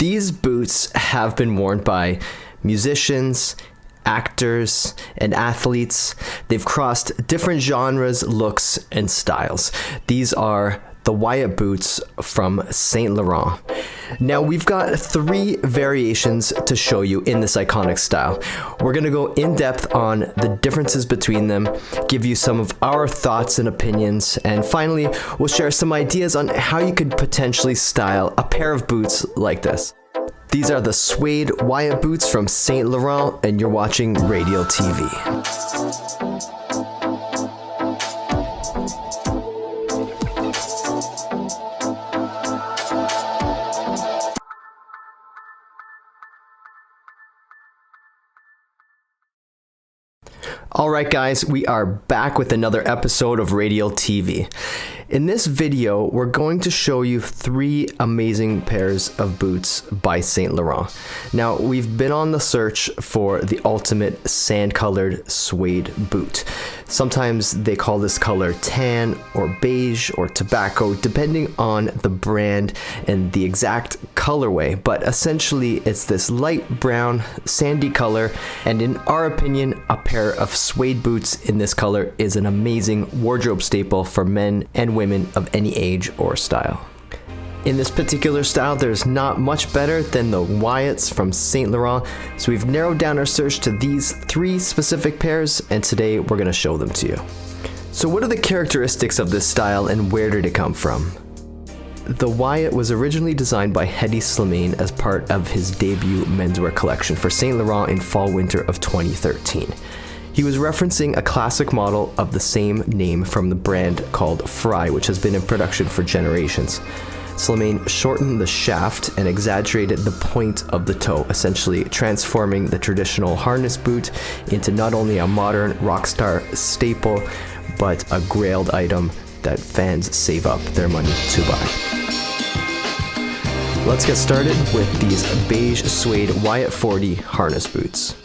These boots have been worn by musicians, actors, and athletes. They've crossed different genres, looks, and styles. These are the Wyatt Boots from Saint Laurent. Now we've got 3 variations to show you in this iconic style. We're gonna go in depth on the differences between them, give you some of our thoughts and opinions, and finally we'll share some ideas on how you could potentially style a pair of boots like this. These are the Suede Wyatt Boots from Saint Laurent, and you're watching Radial TV. Alright guys, we are back with another episode of Radial TV. In this video, we're going to show you 3 amazing pairs of boots by Saint Laurent. Now, we've been on the search for the ultimate sand-colored suede boot. Sometimes they call this color tan or beige or tobacco, depending on the brand and the exact colorway, but essentially it's this light brown, sandy color, and in our opinion, a pair of suede boots in this color is an amazing wardrobe staple for men and women of any age or style. In this particular style, there's not much better than the Wyatts from Saint Laurent, so we've narrowed down our search to these 3 specific pairs, and today we're going to show them to you. So what are the characteristics of this style and where did it come from? The Wyatt was originally designed by Hedi Slimane as part of his debut menswear collection for Saint Laurent in fall-winter of 2013. He was referencing a classic model of the same name from the brand called Fry, which has been in production for generations. Slimane shortened the shaft and exaggerated the point of the toe, essentially transforming the traditional harness boot into not only a modern rockstar staple, but a grailed item that fans save up their money to buy. Let's get started with these beige suede Wyatt 40 harness boots.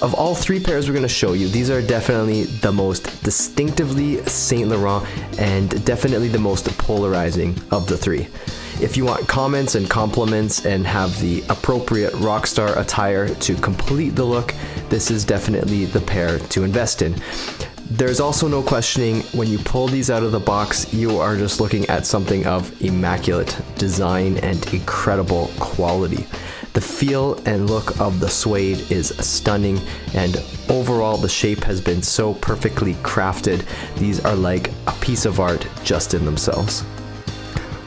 Of all 3 pairs we're going to show you, these are definitely the most distinctively Saint Laurent and definitely the most polarizing of the 3. If you want comments and compliments and have the appropriate rockstar attire to complete the look, this is definitely the pair to invest in. There's also no questioning, when you pull these out of the box, you are just looking at something of immaculate design and incredible quality. The feel and look of the suede is stunning, and overall the shape has been so perfectly crafted. These are like a piece of art just in themselves.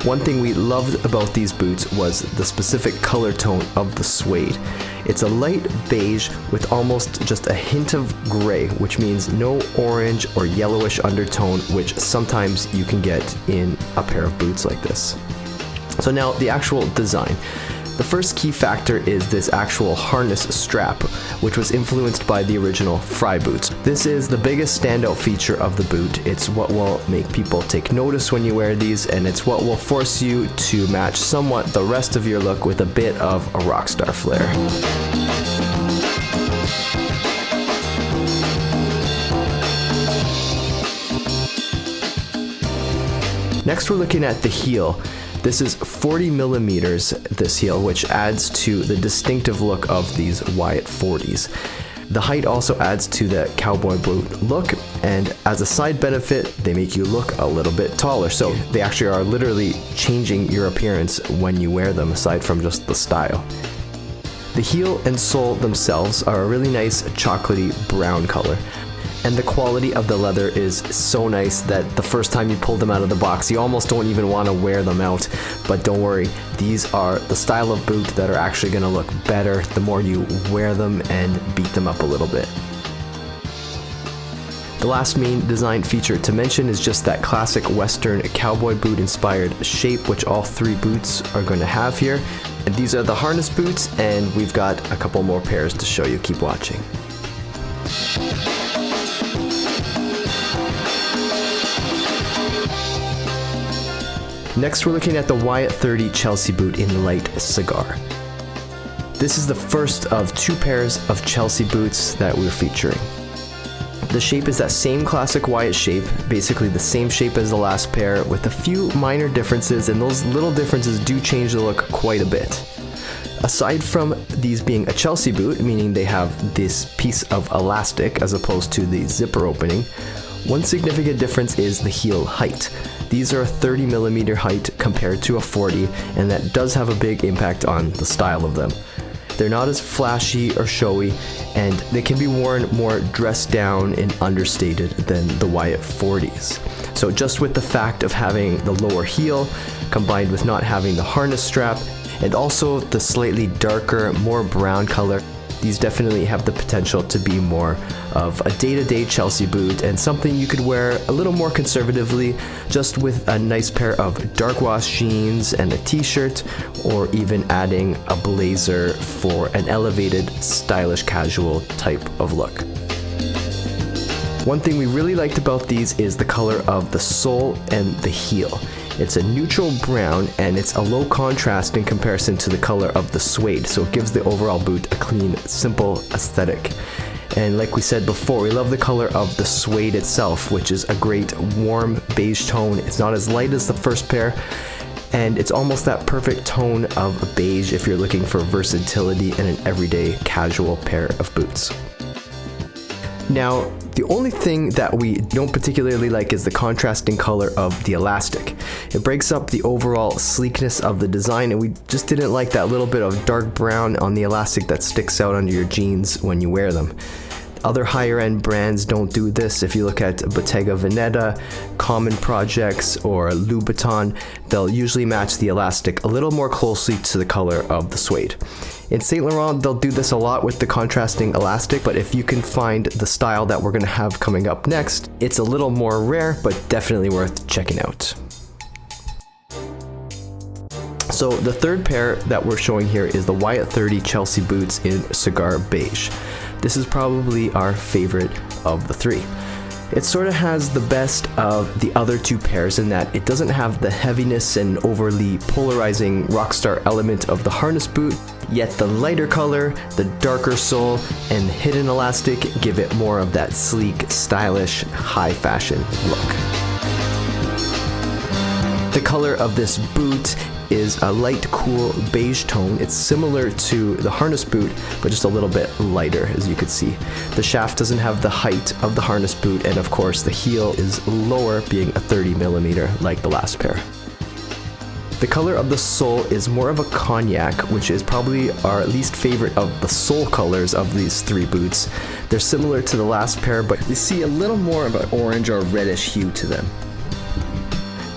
One thing we loved about these boots was the specific color tone of the suede. It's a light beige with almost just a hint of gray, which means no orange or yellowish undertone, which sometimes you can get in a pair of boots like this. So now the actual design. The first key factor is this actual harness strap, which was influenced by the original Fry boots. This is the biggest standout feature of the boot. It's what will make people take notice when you wear these, and it's what will force you to match somewhat the rest of your look with a bit of a rockstar flair. Next, we're looking at the heel. This is 40 millimeters, this heel, which adds to the distinctive look of these Wyatt 40s. The height also adds to the cowboy boot look, and as a side benefit, they make you look a little bit taller. So they actually are literally changing your appearance when you wear them, aside from just the style. The heel and sole themselves are a really nice chocolatey brown color. And the quality of the leather is so nice that the first time you pull them out of the box, you almost don't even want to wear them out. But don't worry, these are the style of boot that are actually going to look better the more you wear them and beat them up a little bit. The last main design feature to mention is just that classic Western cowboy boot inspired shape, which all 3 boots are going to have here. And these are the harness boots, and we've got a couple more pairs to show you. Keep watching. Next, we're looking at the Wyatt 30 Chelsea boot in light cigar. This is the first of 2 pairs of Chelsea boots that we're featuring. The shape is that same classic Wyatt shape, basically the same shape as the last pair with a few minor differences, and those little differences do change the look quite a bit. Aside from these being a Chelsea boot, meaning they have this piece of elastic as opposed to the zipper opening, one significant difference is the heel height. These are a 30mm height compared to a 40, and that does have a big impact on the style of them. They're not as flashy or showy, and they can be worn more dressed down and understated than the Wyatt 40s. So just with the fact of having the lower heel, combined with not having the harness strap, and also the slightly darker, more brown color, these definitely have the potential to be more of a day-to-day Chelsea boot and something you could wear a little more conservatively, just with a nice pair of dark wash jeans and a t-shirt, or even adding a blazer for an elevated, stylish, casual type of look. One thing we really liked about these is the color of the sole and the heel. It's a neutral brown, and it's a low contrast in comparison to the color of the suede, so it gives the overall boot a clean, simple aesthetic. And like we said before, we love the color of the suede itself, which is a great warm beige tone. It's not as light as the first pair, and it's almost that perfect tone of beige if you're looking for versatility in an everyday casual pair of boots. Now, the only thing that we don't particularly like is the contrasting color of the elastic. It breaks up the overall sleekness of the design, and we just didn't like that little bit of dark brown on the elastic that sticks out under your jeans when you wear them. Other higher end brands don't do this. If you look at Bottega Veneta, Common Projects, or Louboutin, they'll usually match the elastic a little more closely to the color of the suede. In Saint Laurent, they'll do this a lot with the contrasting elastic, but if you can find the style that we're going to have coming up next, it's a little more rare, but definitely worth checking out. So the third pair that we're showing here is the Wyatt 30 Chelsea boots in cigar beige. This is probably our favorite of the three. It sort of has the best of the other two pairs in that it doesn't have the heaviness and overly polarizing rockstar element of the harness boot, yet the lighter color, the darker sole, and the hidden elastic give it more of that sleek, stylish, high fashion look. The color of this boot is a light, cool beige tone. It's similar to the harness boot, but just a little bit lighter, as you could see. The shaft doesn't have the height of the harness boot, and of course the heel is lower, being a 30mm like the last pair. The color of the sole is more of a cognac, which is probably our least favorite of the sole colors of these three boots. They're similar to the last pair, but you see a little more of an orange or reddish hue to them.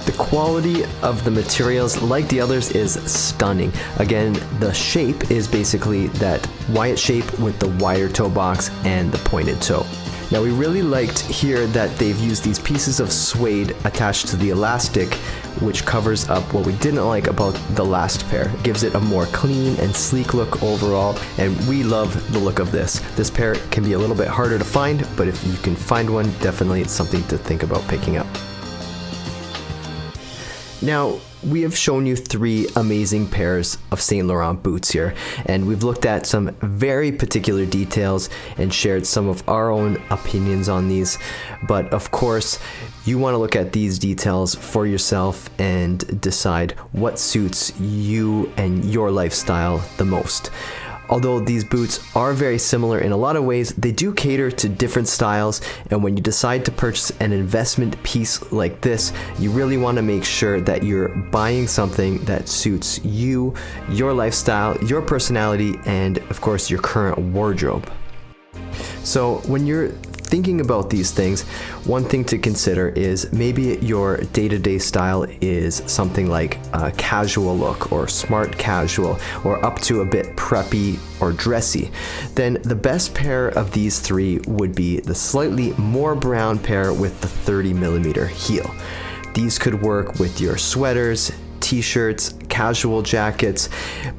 The quality of the materials, like the others, is stunning. Again, the shape is basically that Wyatt shape with the wider toe box and the pointed toe. Now, we really liked here that they've used these pieces of suede attached to the elastic, which covers up what we didn't like about the last pair. It gives it a more clean and sleek look overall, and we love the look of this. This pair can be a little bit harder to find, but if you can find one, definitely it's something to think about picking up. Now, we have shown you three amazing pairs of Saint Laurent boots here, and we've looked at some very particular details and shared some of our own opinions on these. But of course, you want to look at these details for yourself and decide what suits you and your lifestyle the most. Although these boots are very similar in a lot of ways, they do cater to different styles, and when you decide to purchase an investment piece like this, you really want to make sure that you're buying something that suits you, your lifestyle, your personality, and of course your current wardrobe. So when you're thinking about these things, one thing to consider is maybe your day-to-day style is something like a casual look or smart casual or up to a bit preppy or dressy. Then the best pair of these three would be the slightly more brown pair with the 30mm heel. These could work with your sweaters, t-shirts, casual jackets,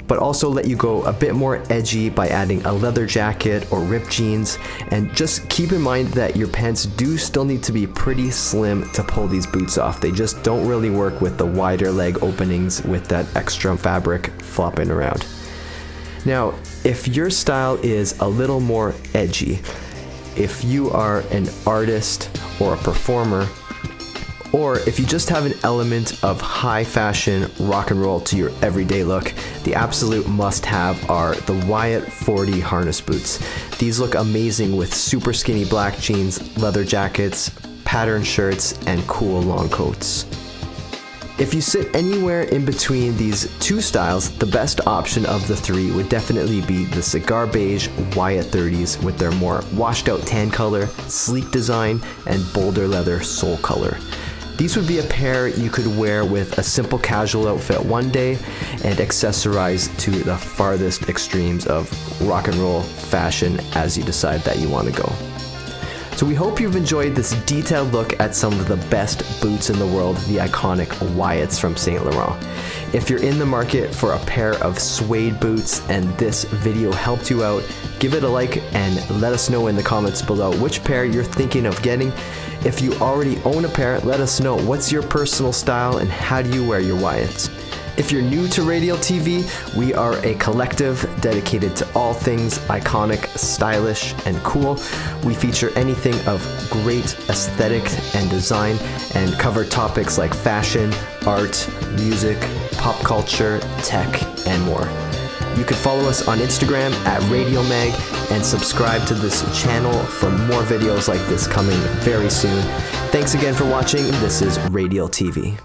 but also let you go a bit more edgy by adding a leather jacket or ripped jeans. And just keep in mind that your pants do still need to be pretty slim to pull these boots off. They just don't really work with the wider leg openings with that extra fabric flopping around. Now, if your style is a little more edgy, if you are an artist or a performer, or if you just have an element of high fashion rock and roll to your everyday look, the absolute must-have are the Wyatt 40 harness boots. These look amazing with super skinny black jeans, leather jackets, patterned shirts, and cool long coats. If you sit anywhere in between these two styles, the best option of the three would definitely be the cigar beige Wyatt 30s with their more washed out tan color, sleek design, and bolder leather sole color. These would be a pair you could wear with a simple casual outfit one day and accessorize to the farthest extremes of rock and roll fashion as you decide that you want to go. So we hope you've enjoyed this detailed look at some of the best boots in the world, the iconic Wyatts from Saint Laurent. If you're in the market for a pair of suede boots and this video helped you out, give it a like and let us know in the comments below which pair you're thinking of getting. If you already own a pair, let us know what's your personal style and how do you wear your Wyatts. If you're new to Radial TV, we are a collective dedicated to all things iconic, stylish, and cool. We feature anything of great aesthetic and design and cover topics like fashion, art, music, pop culture, tech, and more. You can follow us on Instagram at Radial Mag and subscribe to this channel for more videos like this coming very soon. Thanks again for watching. This is Radial TV.